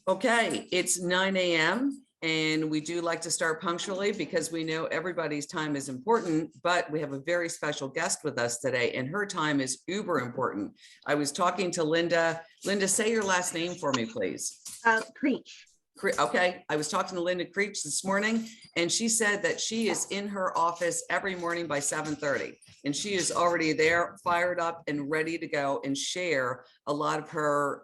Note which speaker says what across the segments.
Speaker 1: Okay, it's 9 a.m. and we do like to start punctually because we know everybody's time is important, but we have a very special guest with us today and her time is uber important. I was talking to Linda. Linda, say your last name for me, please.
Speaker 2: Creech.
Speaker 1: Okay, I was talking to Linda Creech this morning and she said that she is in her office every morning by 7:30 and she is already there, fired up and ready to go and share a lot of her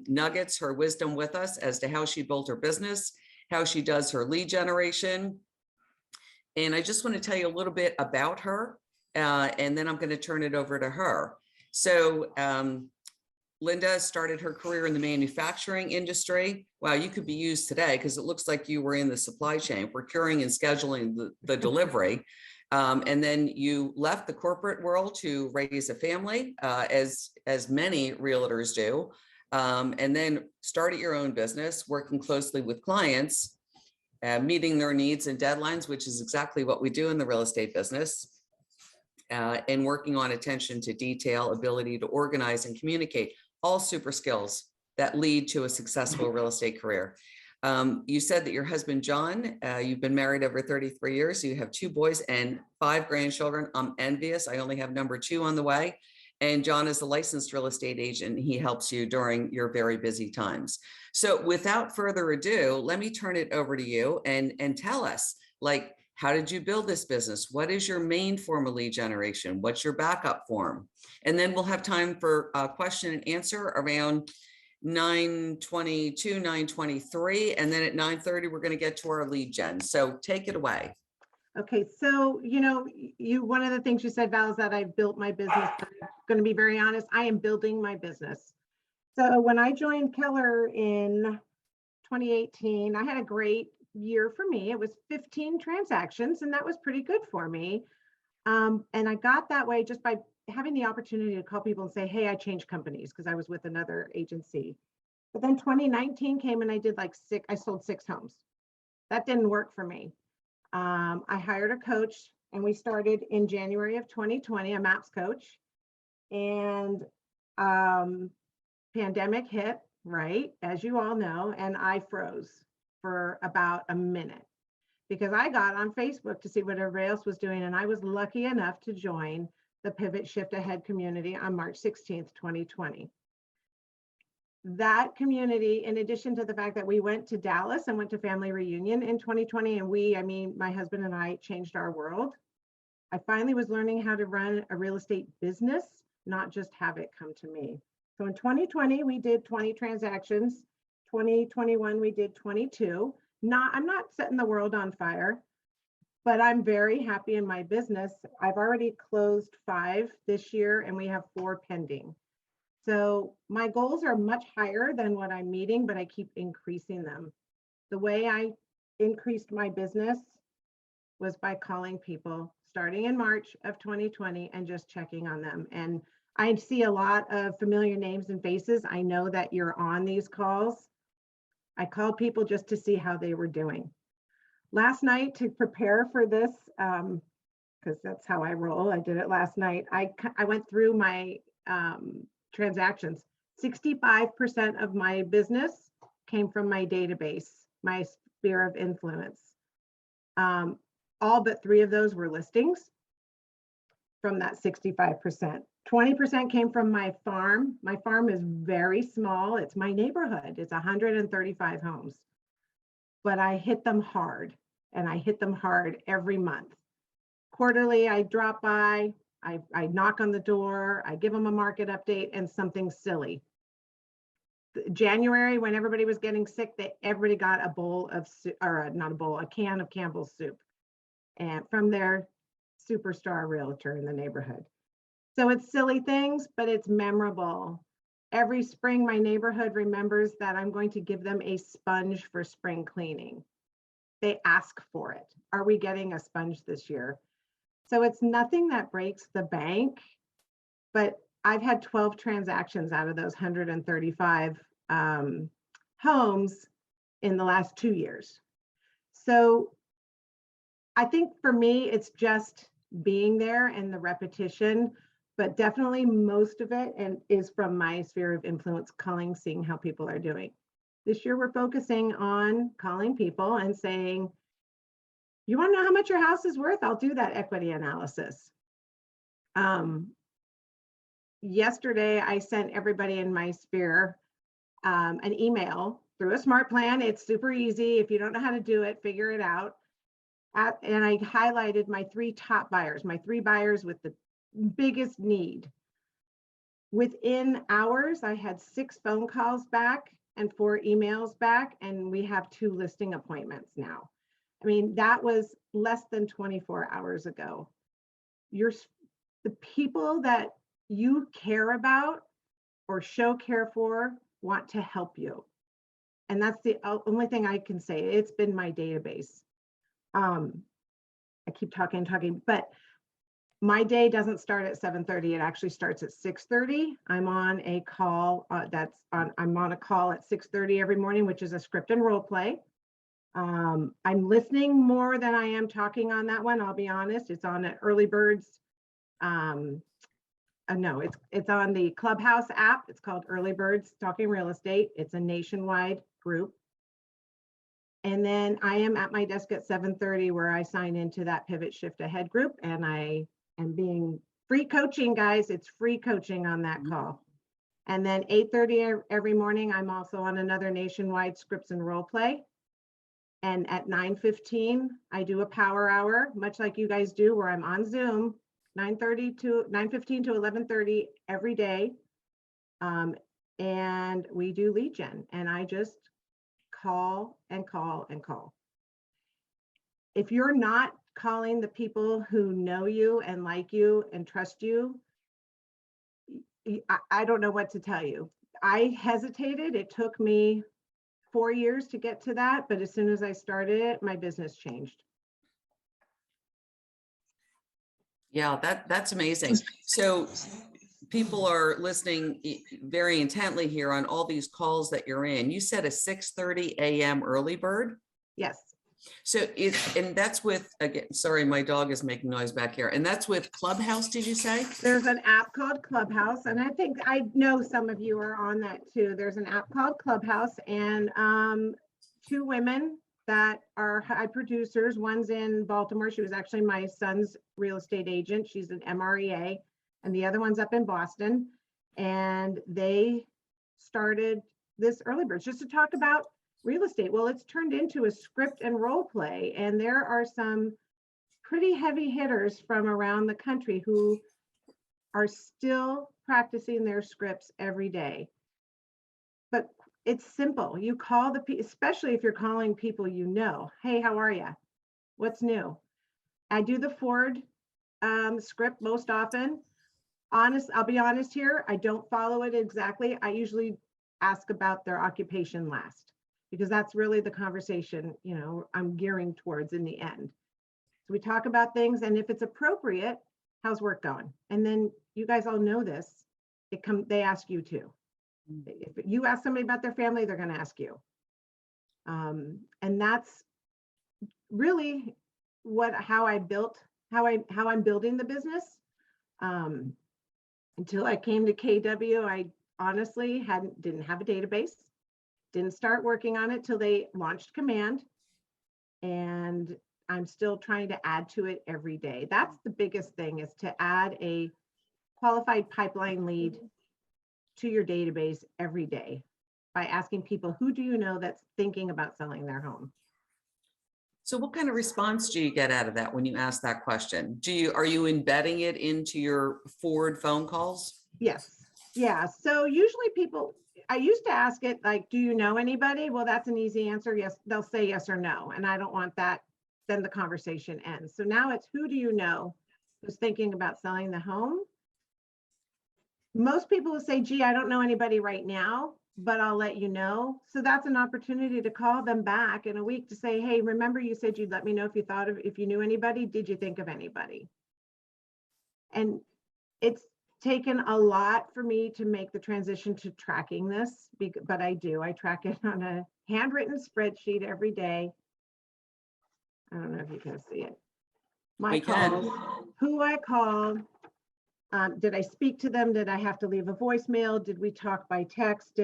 Speaker 1: nuggets, her wisdom with us as to how she built her business, how she does her lead generation. And I just want to tell you a little bit about her and then I'm going to turn it over to her. So Linda started her career in the manufacturing industry. Wow, you could be used today because it looks like you were in the supply chain, procuring and scheduling the delivery. And then you left the corporate world to raise a family, as many realtors do, and then started your own business, working closely with clients, meeting their needs and deadlines, which is exactly what we do in the real estate business. And working on attention to detail, ability to organize and communicate, all super skills that lead to a successful real estate career. You said that your husband, John, you've been married over 33 years. You have 2 boys and 5 grandchildren. I'm envious. I only have number 2 on the way. And John is a licensed real estate agent. He helps you during your very busy times. So without further ado, let me turn it over to you and tell us, like, how did you build this business? What is your main form of lead generation? What's your backup form? And then we'll have time for a question and answer around 9:22, 9:23. And then at 9:30, we're going to get to our lead gen. So take it away.
Speaker 2: Okay, so, one of the things you said, Val, is that I built my business. I'm going to be very honest, I am building my business. So when I joined Keller in 2018, I had a great year for me. It was 15 transactions, and that was pretty good for me. And I got that way just by having the opportunity to call people and say, hey, I changed companies because I was with another agency. But then 2019 came and I did I sold 6 homes. That didn't work for me. I hired a coach and we started in January of 2020, a MAPS coach. And pandemic hit, right, as you all know, and I froze for about a minute because I got on Facebook to see what everybody else was doing. And I was lucky enough to join the Pivot Shift Ahead community on March 16th, 2020. That community, in addition to the fact that we went to Dallas and went to family reunion in 2020, and my husband and I changed our world. I finally was learning how to run a real estate business, not just have it come to me. So in 2020, we did 20 transactions. 2021, we did 22. I'm not setting the world on fire, but I'm very happy in my business. I've already closed 5 this year and we have 4 pending. So my goals are much higher than what I'm meeting, but I keep increasing them. The way I increased my business was by calling people starting in March of 2020 and just checking on them. And I see a lot of familiar names and faces. I know that you're on these calls. I called people just to see how they were doing. Last night, to prepare for this, because that's how I roll, I did it last night. I went through my transactions. 65% of my business came from my database, my sphere of influence. All but 3 of those were listings from that 65%. 20% came from my farm. My farm is very small. It's my neighborhood. It's 135 homes. But I hit them hard, and I hit them hard every month. Quarterly, I drop by, I knock on the door, I give them a market update and something silly. January, when everybody was getting sick, everybody got a bowl of soup, or not a bowl, a can of Campbell's soup, and from their superstar realtor in the neighborhood. So it's silly things, but it's memorable. Every spring, my neighborhood remembers that I'm going to give them a sponge for spring cleaning. They ask for it. Are we getting a sponge this year? So it's nothing that breaks the bank, but I've had 12 transactions out of those 135 homes in the last 2 years. So I think for me, it's just being there and the repetition, but definitely most of it is from my sphere of influence, calling, seeing how people are doing. This year, we're focusing on calling people and saying, you want to know how much your house is worth? I'll do that equity analysis. Yesterday, I sent everybody in my sphere an email through a smart plan. It's super easy. If you don't know how to do it, figure it out. And I highlighted my 3 top buyers, my 3 buyers with the biggest need. Within hours, I had 6 phone calls back and 4 emails back, and we have 2 listing appointments now. I mean, that was less than 24 hours ago. The people that you care about or show care for want to help you. And that's the only thing I can say. It's been my database. I keep talking, but my day doesn't start at 7:30. It actually starts at 6:30. I'm on a call I'm on a call at 6:30 every morning, which is a script and role play. I'm listening more than I am talking on that one. I'll be honest. It's on Early Birds. No, it's on the Clubhouse app. It's called Early Birds Talking Real Estate. It's a nationwide group. And then I am at my desk at 7:30 where I sign into that Pivot Shift Ahead group, and I am being free coaching, guys. It's free coaching on that call. And then 8:30 every morning, I'm also on another nationwide scripts and role play. And at 9:15, I do a power hour, much like you guys do, where I'm on Zoom, 9:15 to 11:30 every day. And we do lead gen, and I just call and call and call. If you're not calling the people who know you and like you and trust you, I don't know what to tell you. I hesitated. It took me 4 years to get to that, but as soon as I started it, my business changed.
Speaker 1: Yeah, that's amazing. So people are listening very intently here on all these calls that you're in. You said a 6:30 a.m. early bird?
Speaker 2: Yes.
Speaker 1: So and that's with, again, sorry, my dog is making noise back here. And that's with Clubhouse, did you say?
Speaker 2: There's an app called Clubhouse, and I know some of you are on that too. There's an app called Clubhouse, and 2 women that are high producers. One's in Baltimore. She was actually my son's real estate agent. She's an MREA, and the other one's up in Boston. And they started this Early Birds just to talk about real estate. Well, it's turned into a script and role play, and there are some pretty heavy hitters from around the country who are still practicing their scripts every day. But it's simple. You call especially if you're calling people you know. Hey, how are you? What's new? I do the Ford script most often. I'll be honest here. I don't follow it exactly. I usually ask about their occupation last, because that's really the conversation, I'm gearing towards in the end. So we talk about things, and if it's appropriate, how's work going? And then you guys all know this. They ask you too. If you ask somebody about their family, they're going to ask you. And that's really how I'm building the business. Until I came to KW, I honestly didn't have a database. Didn't start working on it till they launched Command. And I'm still trying to add to it every day. That's the biggest thing, is to add a qualified pipeline lead to your database every day by asking people, who do you know that's thinking about selling their home?
Speaker 1: So what kind of response do you get out of that when you ask that question? Are you embedding it into your Ford phone calls?
Speaker 2: Yes. Yeah. So usually I used to ask it like, do you know anybody? Well, that's an easy answer. Yes. They'll say yes or no. And I don't want that. Then the conversation ends. So now it's, who do you know who's thinking about selling the home? Most people will say, gee, I don't know anybody right now, but I'll let you know. So that's an opportunity to call them back in a week to say, hey, remember you said you'd let me know if you knew anybody. Did you think of anybody? And it's taken a lot for me to make the transition to tracking this, but I do. I track it on a handwritten spreadsheet every day. I don't know if you can see it. My calls, who I called, did I speak to them? Did I have to leave a voicemail? Did we talk by text?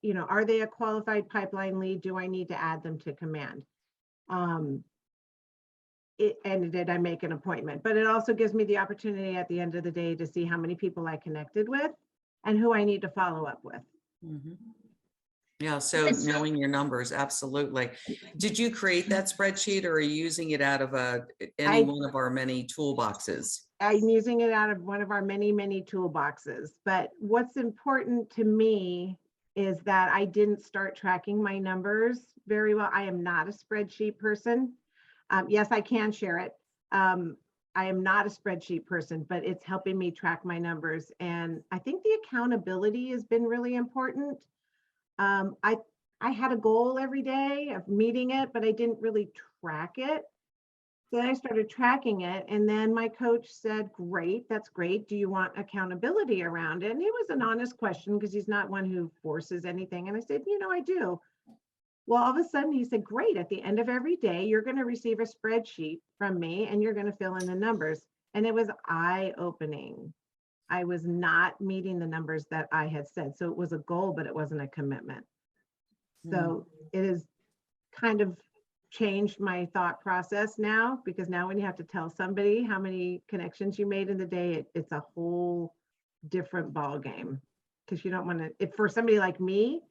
Speaker 2: are they a qualified pipeline lead? Do I need to add them to command? And did I make an appointment? But it also gives me the opportunity at the end of the day to see how many people I connected with and who I need to follow up with.
Speaker 1: Mhm. Yeah, so knowing your numbers, absolutely. Did you create that spreadsheet, or are you using it out of any one of our many toolboxes?
Speaker 2: I'm using it out of one of our many, many toolboxes. But what's important to me is that I didn't start tracking my numbers very well. I am not a spreadsheet person. Yes, I can share it. I am not a spreadsheet person, but it's helping me track my numbers. And I think the accountability has been really important. I had a goal every day of meeting it, but I didn't really track it. So then I started tracking it, and then my coach said, "Great, that's great. Do you want accountability around it?" And it was an honest question because he's not one who forces anything. And I said, "I do." Well, all of a sudden he said, "Great, at the end of every day, you're going to receive a spreadsheet from me and you're going to fill in the numbers." And it was eye-opening. I was not meeting the numbers that I had said. So it was a goal, but it wasn't a commitment. So it has kind of changed my thought process now, because now when you have to tell somebody how many connections you made in the day, it's a whole different ball game, because you don't want to, if for somebody like me,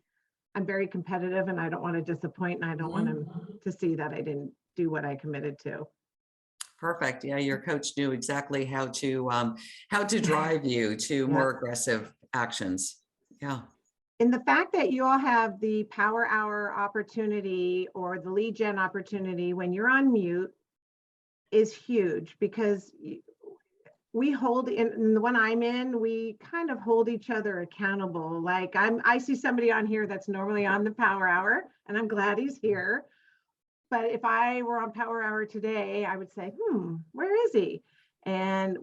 Speaker 2: I'm very competitive and I don't want to disappoint, and I don't want them to see that I didn't do what I committed to.
Speaker 1: Perfect. Yeah, your coach knew exactly how to drive you to more aggressive actions. Yeah.
Speaker 2: And the fact that you all have the power hour opportunity or the lead gen opportunity when you're on mute is huge, because we hold in the one I'm in, we kind of hold each other accountable. Like I see somebody on here that's normally on the power hour, and I'm glad he's here. But if I were on power hour today, I would say, where is he? And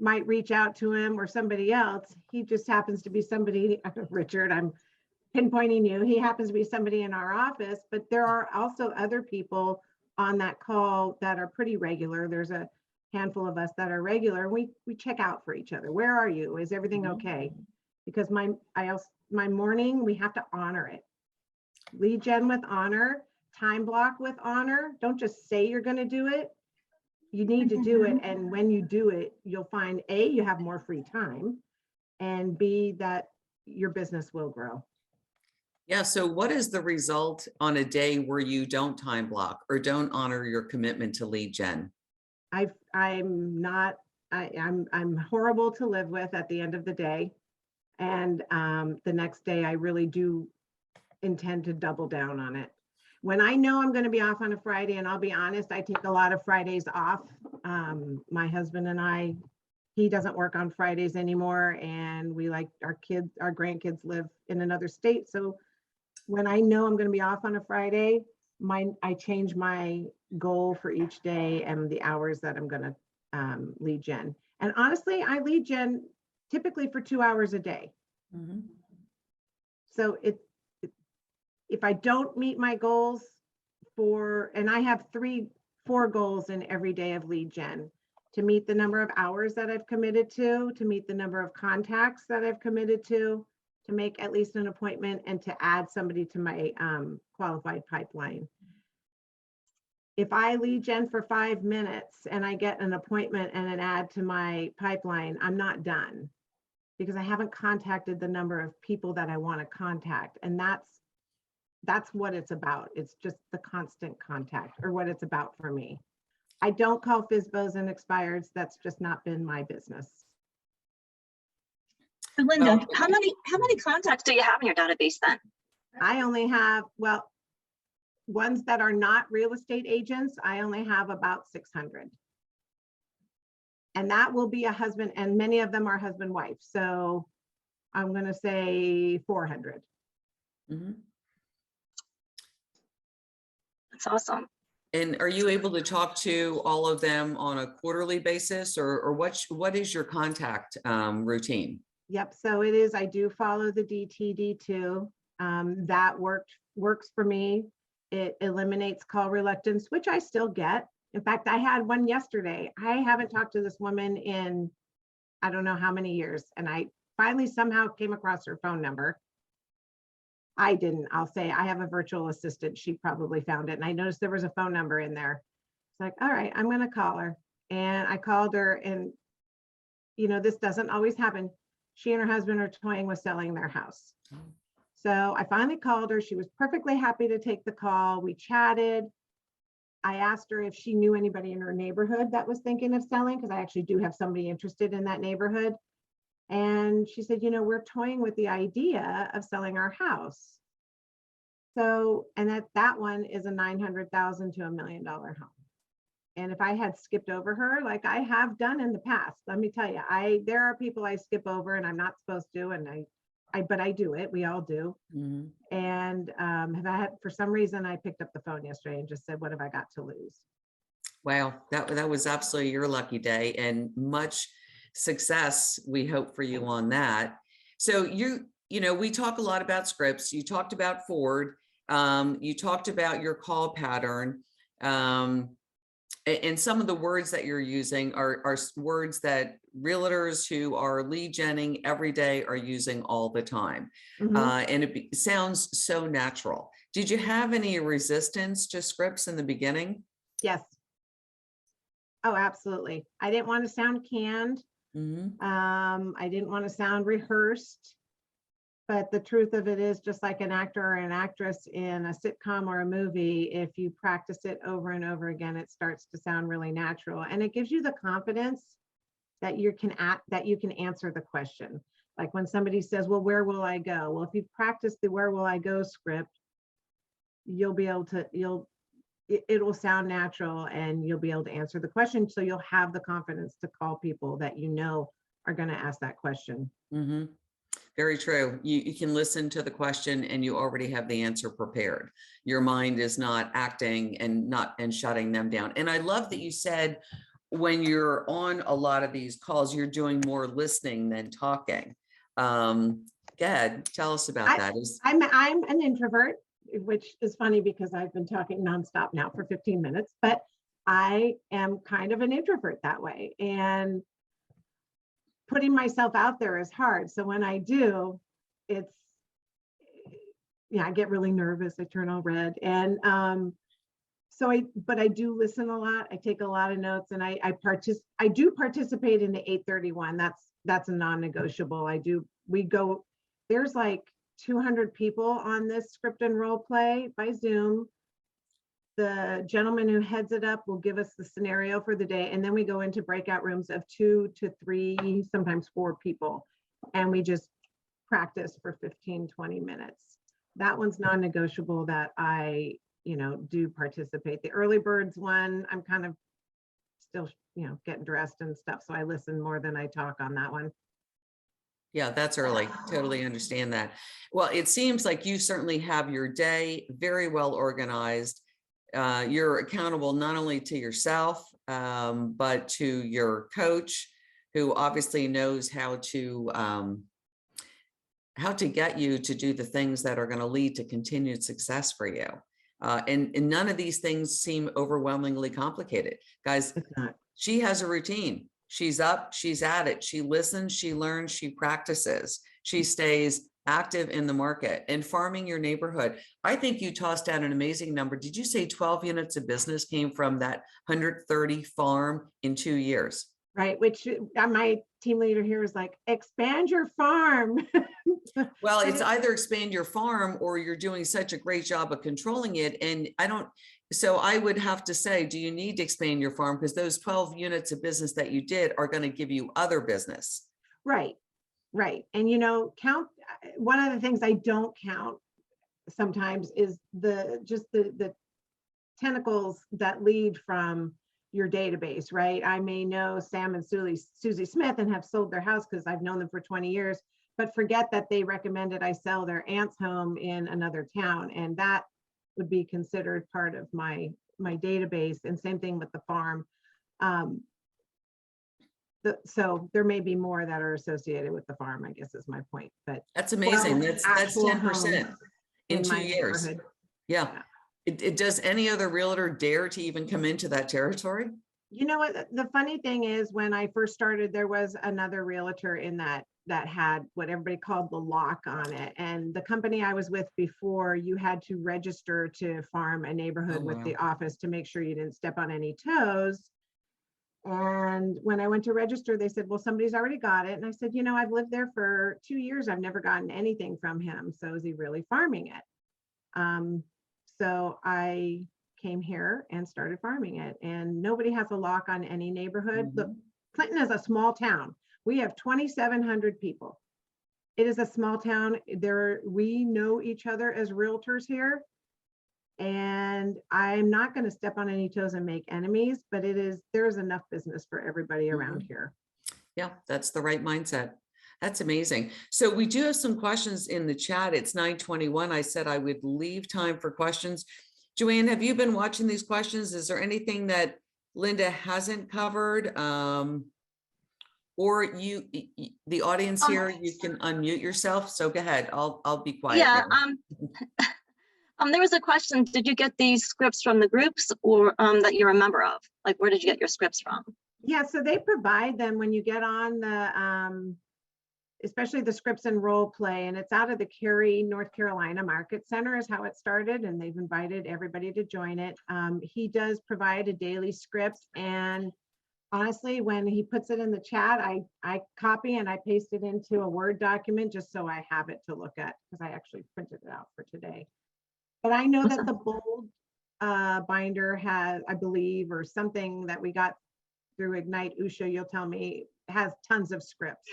Speaker 2: might reach out to him or somebody else. He just happens to be somebody, Richard, I'm pinpointing you. He happens to be somebody in our office, but there are also other people on that call that are pretty regular. There's a handful of us that are regular. We check out for each other. Where are you? Is everything okay? Because my morning, we have to honor it. Lead gen with honor, time block with honor. Don't just say you're going to do it. You need to do it. And when you do it, you'll find A, you have more free time, and B, that your business will grow.
Speaker 1: Yeah. So what is the result on a day where you don't time block or don't honor your commitment to lead gen?
Speaker 2: I'm horrible to live with at the end of the day. And the next day I really do intend to double down on it. When I know I'm going to be off on a Friday, and I'll be honest, I take a lot of Fridays off. My husband and he doesn't work on Fridays anymore, and we like our grandkids live in another state. So when I know I'm going to be off on a Friday, I change my goal for each day and the hours that I'm going to lead gen. And honestly, I lead gen typically for 2 hours a day. So if I don't meet my goals and I have 4 goals in every day of lead gen: to meet the number of hours that I've committed to meet the number of contacts that I've committed to make at least an appointment, and to add somebody to my qualified pipeline. If I lead gen for 5 minutes and I get an appointment and an add to my pipeline, I'm not done, because I haven't contacted the number of people that I want to contact. And that's what it's about. It's just the constant contact, or what it's about for me. I don't call FSBOs and expireds. That's just not been my business.
Speaker 3: So Linda, how many contacts do you have in your database then?
Speaker 2: I only have, ones that are not real estate agents, I only have about 600. And that will be a husband, and many of them are husband-wife. So I'm going to say 400.
Speaker 3: That's awesome.
Speaker 1: And are you able to talk to all of them on a quarterly basis, or what is your contact routine?
Speaker 2: Yep. So it is. I do follow the DTD2. That works for me. It eliminates call reluctance, which I still get. In fact, I had one yesterday. I haven't talked to this woman in I don't know how many years, and I finally somehow came across her phone number. I didn't. I'll say I have a virtual assistant. She probably found it. And I noticed there was a phone number in there. It's like, all right, I'm going to call her. And I called her, and, you know, this doesn't always happen. She and her husband are toying with selling their house. So I finally called her. She was perfectly happy to take the call. We chatted. I asked her if she knew anybody in her neighborhood that was thinking of selling, because I actually do have somebody interested in that neighborhood. And she said, you know, we're toying with the idea of selling our house. So, and that one is a $900,000 to $1 million home. And if I had skipped over her, like I have done in the past, let me tell you, there are people I skip over and I'm not supposed to, and but I do it. We all do.
Speaker 1: Mm-hmm.
Speaker 2: And for some reason, I picked up the phone yesterday and just said, what have I got to lose?
Speaker 1: Wow, that was absolutely your lucky day, and much success we hope for you on that. So you know, we talk a lot about scripts. You talked about Ford. You talked about your call pattern. And some of the words that you're using are words that realtors who are lead genning every day are using all the time.
Speaker 2: Mm-hmm.
Speaker 1: And it sounds so natural. Did you have any resistance to scripts in the beginning?
Speaker 2: Yes. Oh, absolutely. I didn't want to sound canned.
Speaker 1: Mm-hmm.
Speaker 2: I didn't want to sound rehearsed. But the truth of it is, just like an actor or an actress in a sitcom or a movie, if you practice it over and over again, it starts to sound really natural. And it gives you the confidence that you can answer the question. Like when somebody says, well, where will I go? Well, if you practice the where will I go script, you'll be able to, it will sound natural and you'll be able to answer the question. So you'll have the confidence to call people that you know are going to ask that question.
Speaker 1: Mm-hmm. Very true. You can listen to the question and you already have the answer prepared. Your mind is not acting and shutting them down. And I love that you said when you're on a lot of these calls, you're doing more listening than talking. Gad, tell us about that.
Speaker 2: I'm an introvert, which is funny because I've been talking nonstop now for 15 minutes, but I am kind of an introvert that way. And putting myself out there is hard. So when I do, I get really nervous. I turn all red. And but I do listen a lot. I take a lot of notes, and I do participate in the 831. That's a non-negotiable. There's like 200 people on this script and role play by Zoom. The gentleman who heads it up will give us the scenario for the day. And then we go into breakout rooms of 2 to 3, sometimes 4 people. And we just practice for 15, 20 minutes. That one's non-negotiable that I, do participate. The early birds one, I'm kind of still, getting dressed and stuff. So I listen more than I talk on that one.
Speaker 1: Yeah, that's early. Totally understand that. Well, it seems like you certainly have your day very well organized. You're accountable not only to yourself, but to your coach, who obviously knows how to get you to do the things that are going to lead to continued success for you. And none of these things seem overwhelmingly complicated. Guys, she has a routine. She's up, she's at it. She listens, she learns, she practices. She stays active in the market and farming your neighborhood. I think you tossed out an amazing number. Did you say 12 units of business came from that 130 farm in 2 years?
Speaker 2: Right, which my team leader here is like, expand your farm.
Speaker 1: Well, it's either expand your farm or you're doing such a great job of controlling it. And so I would have to say, do you need to expand your farm? Because those 12 units of business that you did are going to give you other business.
Speaker 2: Right. And, count. One of the things I don't count sometimes is the tentacles that lead from your database, right? I may know Sam and Susie Smith and have sold their house because I've known them for 20 years, but forget that they recommended I sell their aunt's home in another town. And that would be considered part of my database. And same thing with the farm. So there may be more that are associated with the farm, I guess is my point. But
Speaker 1: that's amazing. That's 10% in 2 years. Yeah. Does any other realtor dare to even come into that territory?
Speaker 2: You know what? The funny thing is, when I first started, there was another realtor in that that had what everybody called the lock on it. And the company I was with before, you had to register to farm a neighborhood
Speaker 1: Oh,
Speaker 2: with
Speaker 1: wow.
Speaker 2: the office to make sure you didn't step on any toes. And when I went to register, they said, well, somebody's already got it. And I said, you know, I've lived there for 2 years. I've never gotten anything from him. So is he really farming it? So I came here and started farming it, and nobody has a lock on any neighborhood. Look, Clinton is a small town. We have 2,700 people. It is a small town. We know each other as realtors here. And I'm not going to step on any toes and make enemies, but there's enough business for everybody around here.
Speaker 1: Yeah, that's the right mindset. That's amazing. So we do have some questions in the chat. It's 9:21. I said I would leave time for questions. Joanne, have you been watching these questions? Is there anything that Linda hasn't covered? Or the audience here, you can unmute yourself. So go ahead. I'll be quiet.
Speaker 3: Yeah,
Speaker 1: now.
Speaker 3: there was a question. Did you get these scripts from the groups or that you're a member of? Like, where did you get your scripts from?
Speaker 2: Yeah, so they provide them when you get on the, especially the scripts and role play, and it's out of the Cary, North Carolina Market Center is how it started, and they've invited everybody to join it. He does provide a daily script, and honestly, when he puts it in the chat, I copy and I paste it into a Word document just so I have it to look at, because I actually printed it out for today. But I know that the bold binder has, I believe, or something that we got through Ignite, Usha, you'll tell me, has tons of scripts.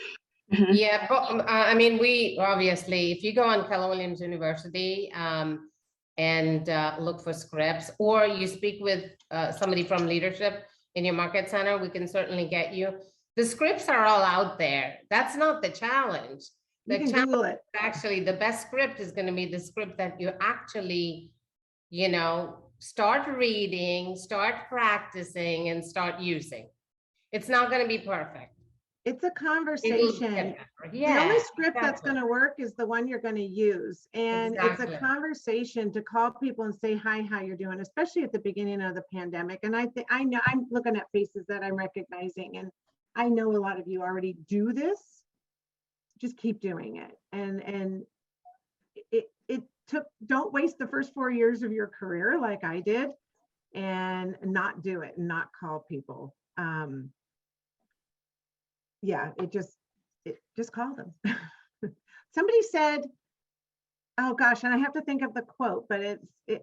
Speaker 4: Yeah, but I mean, we obviously, if you go on Keller Williams University and look for scripts, or you speak with somebody from leadership in your market center, we can certainly get you. The scripts are all out there. That's not the challenge.
Speaker 2: You can Google it.
Speaker 4: Actually, the best script is going to be the script that you actually, you know, start reading, start practicing, and start using. It's not going to be perfect.
Speaker 2: It's a conversation.
Speaker 4: Yeah,
Speaker 2: the only script that's going to work is the one you're going to use. And it's a conversation to call people and say, hi, how you're doing, especially at the beginning of the pandemic. And I know I'm looking at faces that I'm recognizing, and I know a lot of you already do this. Just keep doing it. And it took, don't waste the first 4 years of your career like I did and not do it and not call people. Yeah, just call them. Somebody said, oh gosh, and I have to think of the quote, but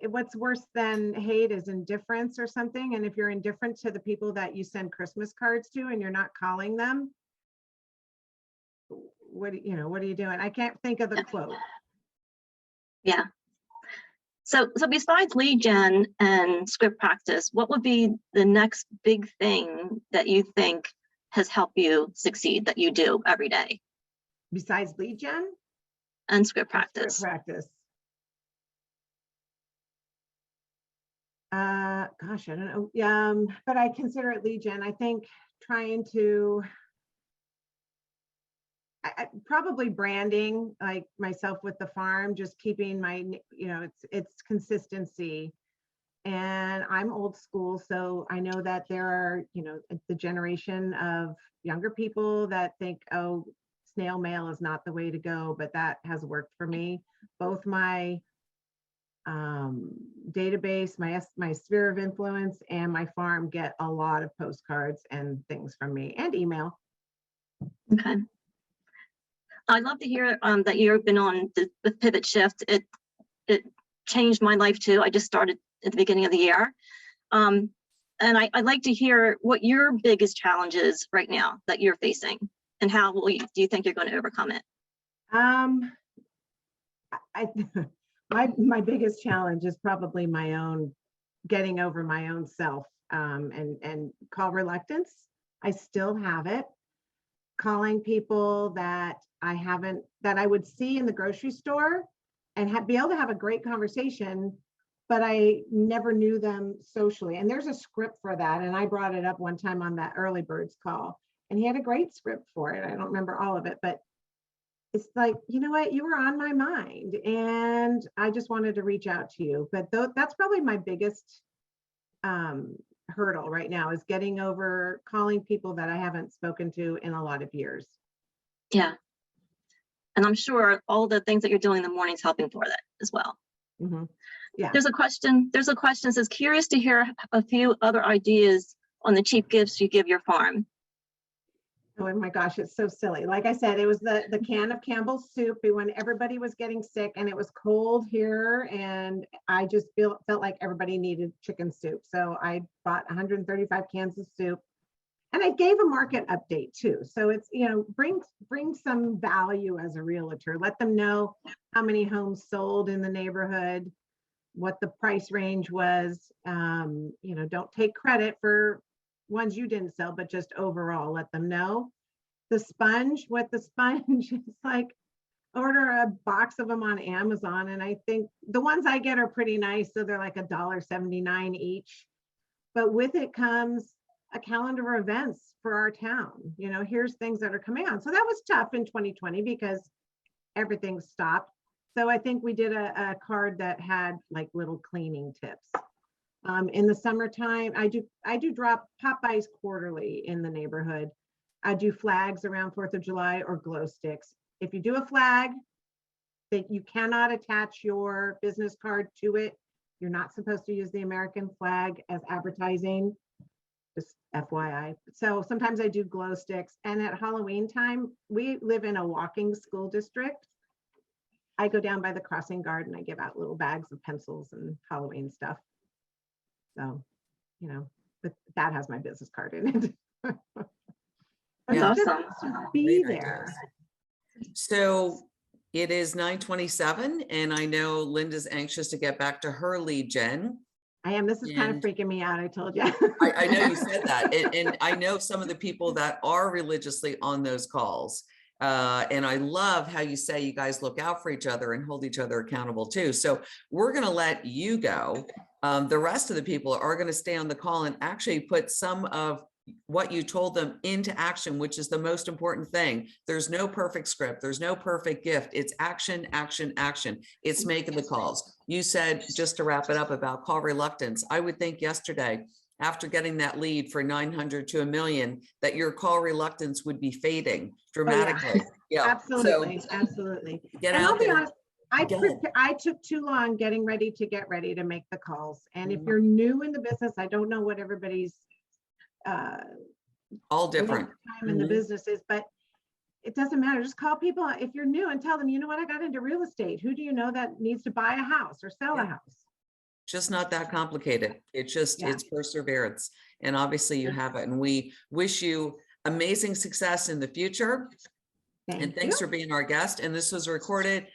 Speaker 2: what's worse than hate is indifference or something. And if you're indifferent to the people that you send Christmas cards to and you're not calling them, what are you doing? I can't think of the quote.
Speaker 3: Yeah. So besides lead gen and script practice, what would be the next big thing that you think has helped you succeed that you do every day?
Speaker 2: Besides lead gen?
Speaker 3: And script practice.
Speaker 2: Gosh, I don't know. But I consider it lead gen. I think trying to, probably branding, like myself with the farm, just keeping my, it's consistency. And I'm old school, so I know that there are, the generation of younger people that think, oh, snail mail is not the way to go, but that has worked for me. Both my database, my sphere of influence, and my farm get a lot of postcards and things from me, and email.
Speaker 3: Okay. I'd love to hear that you've been on the pivot shift. It changed my life too. I just started at the beginning of the year. And I'd like to hear what your biggest challenge is right now that you're facing, and how do you think you're going to overcome it?
Speaker 2: My biggest challenge is probably my own, getting over my own self, and call reluctance. I still have it. Calling people that I would see in the grocery store and be able to have a great conversation, but I never knew them socially. And there's a script for that. And I brought it up one time on that early birds call, and he had a great script for it. I don't remember all of it, but it's like, you know what, you were on my mind and I just wanted to reach out to you. But that's probably my biggest hurdle right now, is getting over calling people that I haven't spoken to in a lot of years.
Speaker 3: Yeah. And I'm sure all the things that you're doing in the morning's helping for that as well.
Speaker 2: Mhm. Yeah.
Speaker 3: There's a question that says, curious to hear a few other ideas on the cheap gifts you give your farm.
Speaker 2: Oh my gosh, it's so silly. Like I said, it was the can of Campbell's soup when everybody was getting sick and it was cold here, and I just felt like everybody needed chicken soup. So I bought 135 cans of soup, and I gave a market update too. So it's, bring some value as a realtor. Let them know how many homes sold in the neighborhood, what the price range was. Don't take credit for ones you didn't sell, but just overall let them know. What the sponge is like, order a box of them on Amazon, and I think the ones I get are pretty nice, so they're like $1.79 each. But with it comes a calendar of events for our town. Here's things that are coming on. So that was tough in 2020 because everything stopped. So I think we did a card that had like little cleaning tips. In the summertime, I do drop Popeyes quarterly in the neighborhood. I do flags around 4th of July or glow sticks. If you do a flag that you cannot attach your business card to it, you're not supposed to use the American flag as advertising, just FYI. So sometimes I do glow sticks. And at Halloween time, we live in a walking school district. I go down by the crossing guard and I give out little bags of pencils and Halloween stuff. So, but that has my business card in it.
Speaker 3: That's
Speaker 1: Yeah.
Speaker 3: awesome.
Speaker 2: To be
Speaker 1: Great
Speaker 2: there.
Speaker 1: ideas. So it is 9:27, and I know Linda's anxious to get back to her lead gen.
Speaker 2: I am. This is kind of
Speaker 1: And
Speaker 2: freaking me out. I told you.
Speaker 1: I know you said that, and I know some of the people that are religiously on those calls. And I love how you say you guys look out for each other and hold each other accountable too. So we're going to let you go. The rest of the people are going to stay on the call and actually put some of what you told them into action, which is the most important thing. There's no perfect script. There's no perfect gift. It's action, action, action. It's making the calls. You said, just to wrap it up, about call reluctance. I would think yesterday, after getting that lead for 900 to $1 million, that your call reluctance would be fading dramatically. Yeah.
Speaker 2: Absolutely.
Speaker 1: So
Speaker 2: absolutely.
Speaker 1: get
Speaker 2: And
Speaker 1: out
Speaker 2: I'll be
Speaker 1: there.
Speaker 2: honest, I took too long getting ready to make the calls. And if
Speaker 1: Mhm.
Speaker 2: you're new in the business, I don't know what everybody's
Speaker 1: All different.
Speaker 2: time in the
Speaker 1: Mhm.
Speaker 2: business is, but it doesn't matter. Just call people if you're new and tell them, you know what, I got into real estate. Who do you know that needs to buy a house or sell a
Speaker 1: Yeah.
Speaker 2: house?
Speaker 1: Just not that complicated. It's perseverance. And obviously you have it. And we wish you amazing success in the future. And thanks for being our guest. And this was recorded